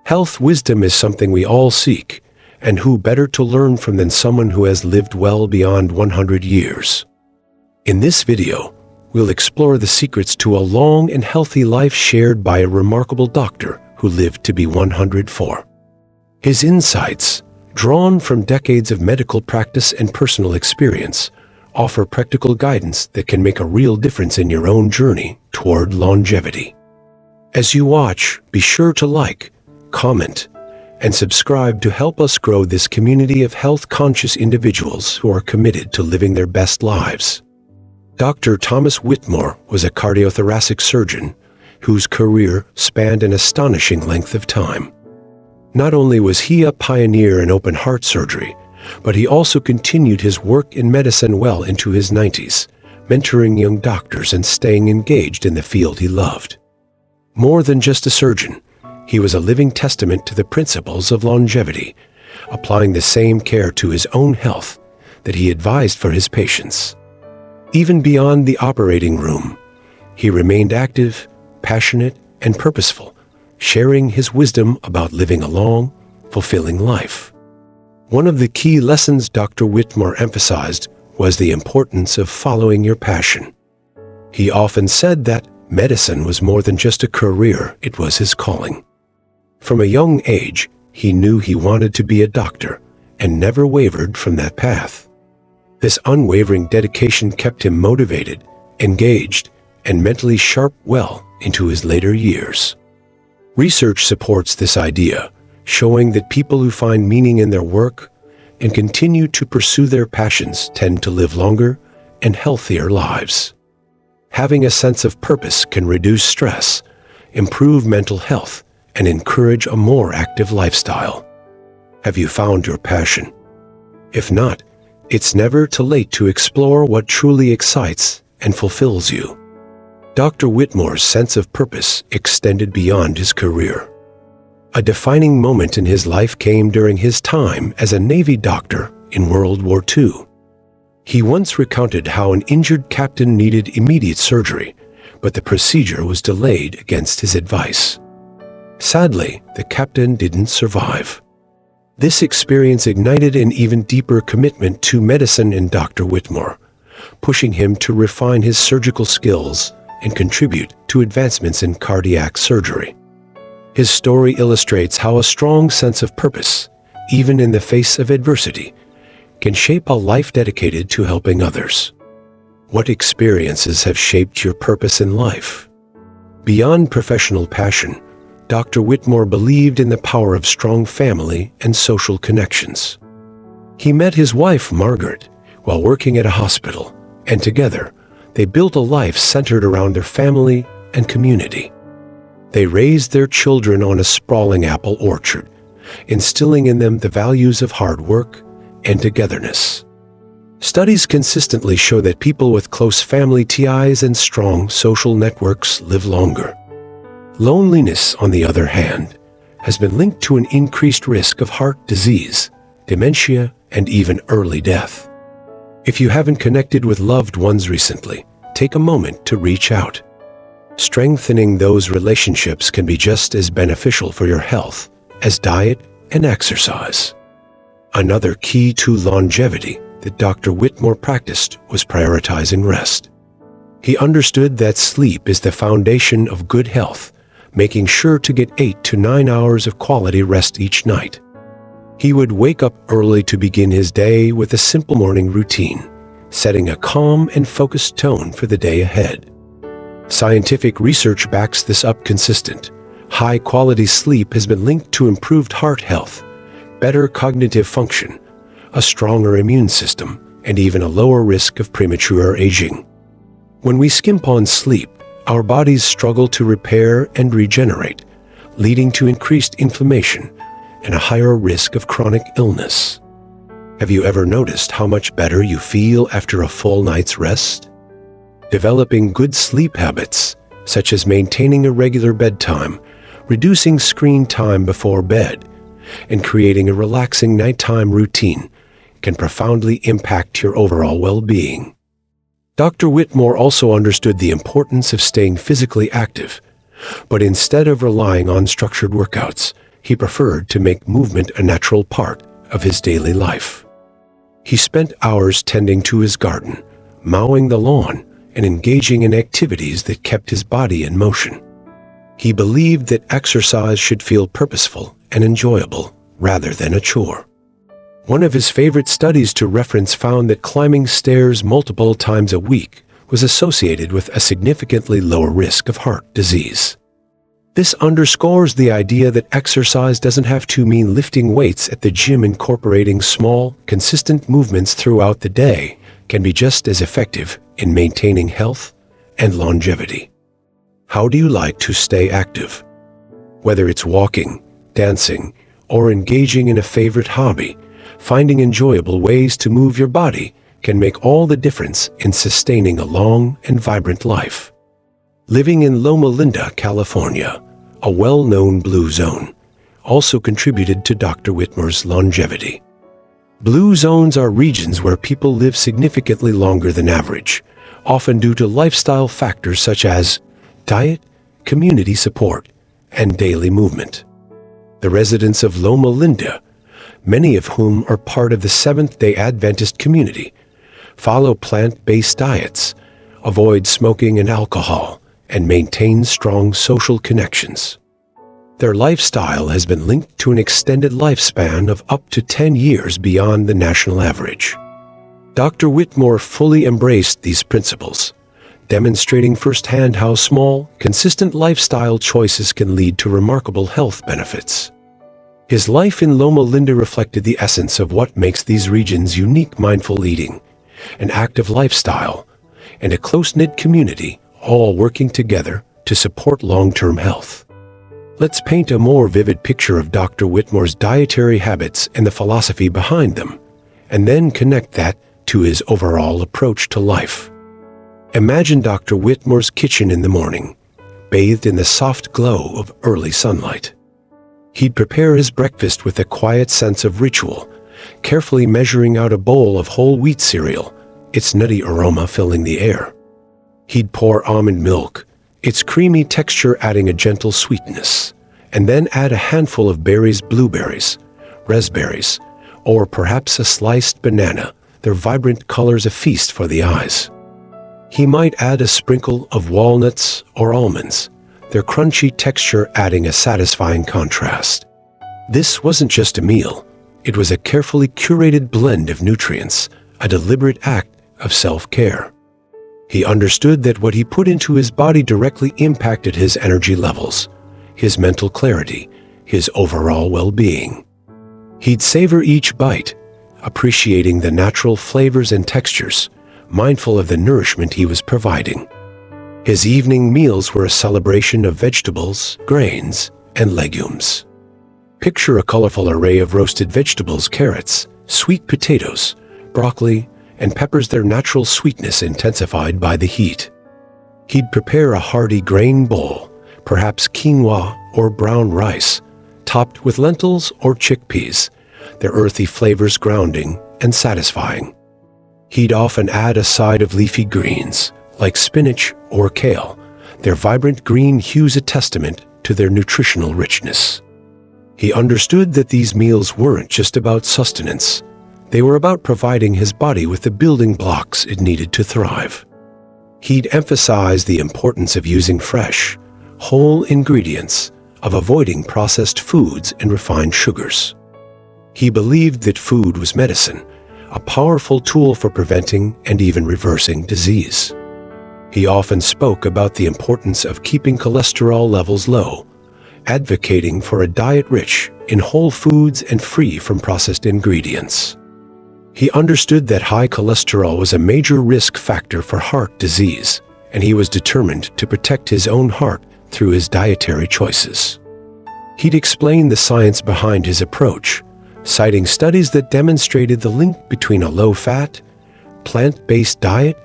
Health wisdom is something we all seek, and who better to learn from than someone who has lived well beyond 100 years. In this video, we'll explore the secrets to a long and healthy life shared by a remarkable doctor who lived to be 104. His insights, drawn from decades of medical practice and personal experience, offer practical guidance that can make a real difference in your own journey toward longevity. As you watch, be sure to like, comment, and subscribe to help us grow this community of health-conscious individuals who are committed to living their best lives. Dr. Thomas Whitmore was a cardiothoracic surgeon whose career spanned an astonishing length of time. Not only was he a pioneer in open-heart surgery, but he also continued his work in medicine well into his 90s, mentoring young doctors and staying engaged in the field he loved. More than just a surgeon, he was a living testament to the principles of longevity, applying the same care to his own health that he advised for his patients. Even beyond the operating room, he remained active, passionate, and purposeful, sharing his wisdom about living a long, fulfilling life. One of the key lessons Dr. Whitmore emphasized was the importance of following your passion. He often said that medicine was more than just a career, it was his calling. From a young age, he knew he wanted to be a doctor and never wavered from that path. This unwavering dedication kept him motivated, engaged, and mentally sharp well into his later years. Research supports this idea, showing that people who find meaning in their work and continue to pursue their passions tend to live longer and healthier lives. Having a sense of purpose can reduce stress, improve mental health, and encourage a more active lifestyle. Have you found your passion? If not, it's never too late to explore what truly excites and fulfills you. Dr. Whitmore's sense of purpose extended beyond his career. A defining moment in his life came during his time as a Navy doctor in World War II. He once recounted how an injured captain needed immediate surgery, but the procedure was delayed against his advice. Sadly, the captain didn't survive. This experience ignited an even deeper commitment to medicine in Dr. Whitmore, pushing him to refine his surgical skills and contribute to advancements in cardiac surgery. His story illustrates how a strong sense of purpose, even in the face of adversity, can shape a life dedicated to helping others. What experiences have shaped your purpose in life? Beyond professional passion, Dr. Whitmore believed in the power of strong family and social connections. He met his wife, Margaret, while working at a hospital, and together, they built a life centered around their family and community. They raised their children on a sprawling apple orchard, instilling in them the values of hard work and togetherness. Studies consistently show that people with close family ties and strong social networks live longer. Loneliness, on the other hand, has been linked to an increased risk of heart disease, dementia, and even early death. If you haven't connected with loved ones recently, take a moment to reach out. Strengthening those relationships can be just as beneficial for your health as diet and exercise. Another key to longevity that Dr. Whitmore practiced was prioritizing rest. He understood that sleep is the foundation of good health, making sure to get 8 to 9 hours of quality rest each night. He would wake up early to begin his day with a simple morning routine, setting a calm and focused tone for the day ahead. Scientific research backs this up. Consistent, high-quality sleep has been linked to improved heart health, better cognitive function, a stronger immune system, and even a lower risk of premature aging. When we skimp on sleep, our bodies struggle to repair and regenerate, leading to increased inflammation and a higher risk of chronic illness. Have you ever noticed how much better you feel after a full night's rest? Developing good sleep habits, such as maintaining a regular bedtime, reducing screen time before bed, and creating a relaxing nighttime routine, can profoundly impact your overall well-being. Dr. Whitmore also understood the importance of staying physically active, but instead of relying on structured workouts, he preferred to make movement a natural part of his daily life. He spent hours tending to his garden, mowing the lawn, and engaging in activities that kept his body in motion. He believed that exercise should feel purposeful and enjoyable rather than a chore. One of his favorite studies to reference found that climbing stairs multiple times a week was associated with a significantly lower risk of heart disease. This underscores the idea that exercise doesn't have to mean lifting weights at the gym. Incorporating small, consistent movements throughout the day can be just as effective in maintaining health and longevity. How do you like to stay active? Whether it's walking, dancing, or engaging in a favorite hobby, finding enjoyable ways to move your body can make all the difference in sustaining a long and vibrant life. Living in Loma Linda, California, a well-known blue zone, also contributed to Dr. Whitmore's longevity. Blue zones are regions where people live significantly longer than average, often due to lifestyle factors such as diet, community support, and daily movement. The residents of Loma Linda, many of whom are part of the Seventh-day Adventist community, follow plant-based diets, avoid smoking and alcohol, and maintain strong social connections. Their lifestyle has been linked to an extended lifespan of up to 10 years beyond the national average. Dr. Whitmore fully embraced these principles, demonstrating firsthand how small, consistent lifestyle choices can lead to remarkable health benefits. His life in Loma Linda reflected the essence of what makes these regions unique: mindful eating, an active lifestyle, and a close-knit community, all working together to support long-term health. Let's paint a more vivid picture of Dr. Whitmore's dietary habits and the philosophy behind them, and then connect that to his overall approach to life. Imagine Dr. Whitmore's kitchen in the morning, bathed in the soft glow of early sunlight. He'd prepare his breakfast with a quiet sense of ritual, carefully measuring out a bowl of whole wheat cereal, its nutty aroma filling the air. He'd pour almond milk, its creamy texture adding a gentle sweetness, and then add a handful of berries, blueberries, raspberries, or perhaps a sliced banana, their vibrant colors a feast for the eyes. He might add a sprinkle of walnuts or almonds, their crunchy texture adding a satisfying contrast. This wasn't just a meal, it was a carefully curated blend of nutrients, a deliberate act of self-care. He understood that what he put into his body directly impacted his energy levels, his mental clarity, his overall well-being. He'd savor each bite, appreciating the natural flavors and textures, mindful of the nourishment he was providing. His evening meals were a celebration of vegetables, grains, and legumes. Picture a colorful array of roasted vegetables: carrots, sweet potatoes, broccoli, and peppers, their natural sweetness intensified by the heat. He'd prepare a hearty grain bowl, perhaps quinoa or brown rice, topped with lentils or chickpeas, their earthy flavors grounding and satisfying. He'd often add a side of leafy greens, like spinach or kale, their vibrant green hues a testament to their nutritional richness. He understood that these meals weren't just about sustenance. They were about providing his body with the building blocks it needed to thrive. He'd emphasize the importance of using fresh, whole ingredients, of avoiding processed foods and refined sugars. He believed that food was medicine, a powerful tool for preventing and even reversing disease. He often spoke about the importance of keeping cholesterol levels low, advocating for a diet rich in whole foods and free from processed ingredients. He understood that high cholesterol was a major risk factor for heart disease, and he was determined to protect his own heart through his dietary choices. He'd explain the science behind his approach, citing studies that demonstrated the link between a low-fat, plant-based diet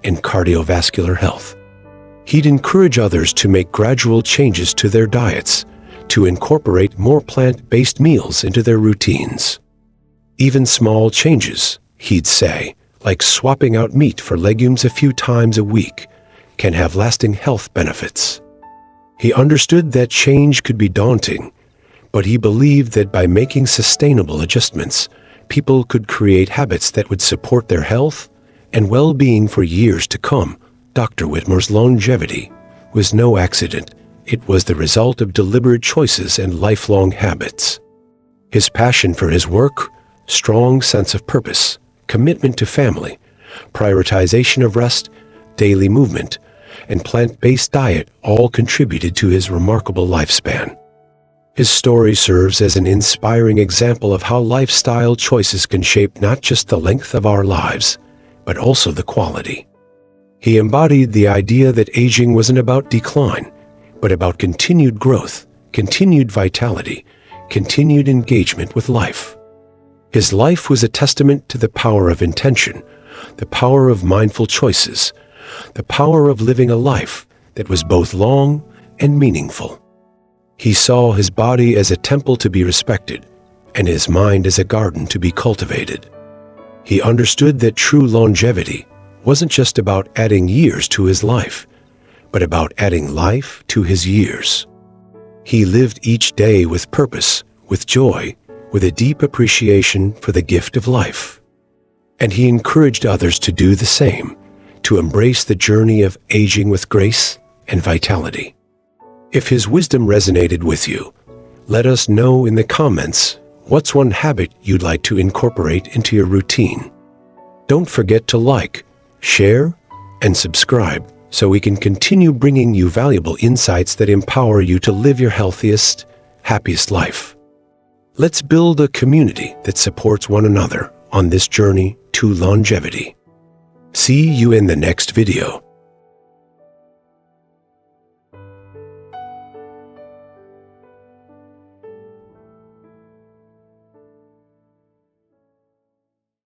and cardiovascular health. He'd encourage others to make gradual changes to their diets, to incorporate more plant-based meals into their routines. Even small changes, he'd say, like swapping out meat for legumes a few times a week, can have lasting health benefits. He understood that change could be daunting, But he believed that by making sustainable adjustments, people could create habits that would support their health and well-being for years to come. Dr. Whitmore's longevity was no accident. It was the result of deliberate choices and lifelong habits. His passion for his work, strong sense of purpose, commitment to family, prioritization of rest, daily movement, and plant-based diet all contributed to his remarkable lifespan. His story serves as an inspiring example of how lifestyle choices can shape not just the length of our lives, but also the quality. He embodied the idea that aging wasn't about decline, but about continued growth, continued vitality, continued engagement with life. His life was a testament to the power of intention, the power of mindful choices, the power of living a life that was both long and meaningful. He saw his body as a temple to be respected, and his mind as a garden to be cultivated. He understood that true longevity wasn't just about adding years to his life, but about adding life to his years. He lived each day with purpose, with joy, with a deep appreciation for the gift of life. And he encouraged others to do the same, to embrace the journey of aging with grace and vitality. If his wisdom resonated with you, let us know in the comments what's one habit you'd like to incorporate into your routine. Don't forget to like, share, and subscribe so we can continue bringing you valuable insights that empower you to live your healthiest, happiest life. Let's build a community that supports one another on this journey to longevity. See you in the next video.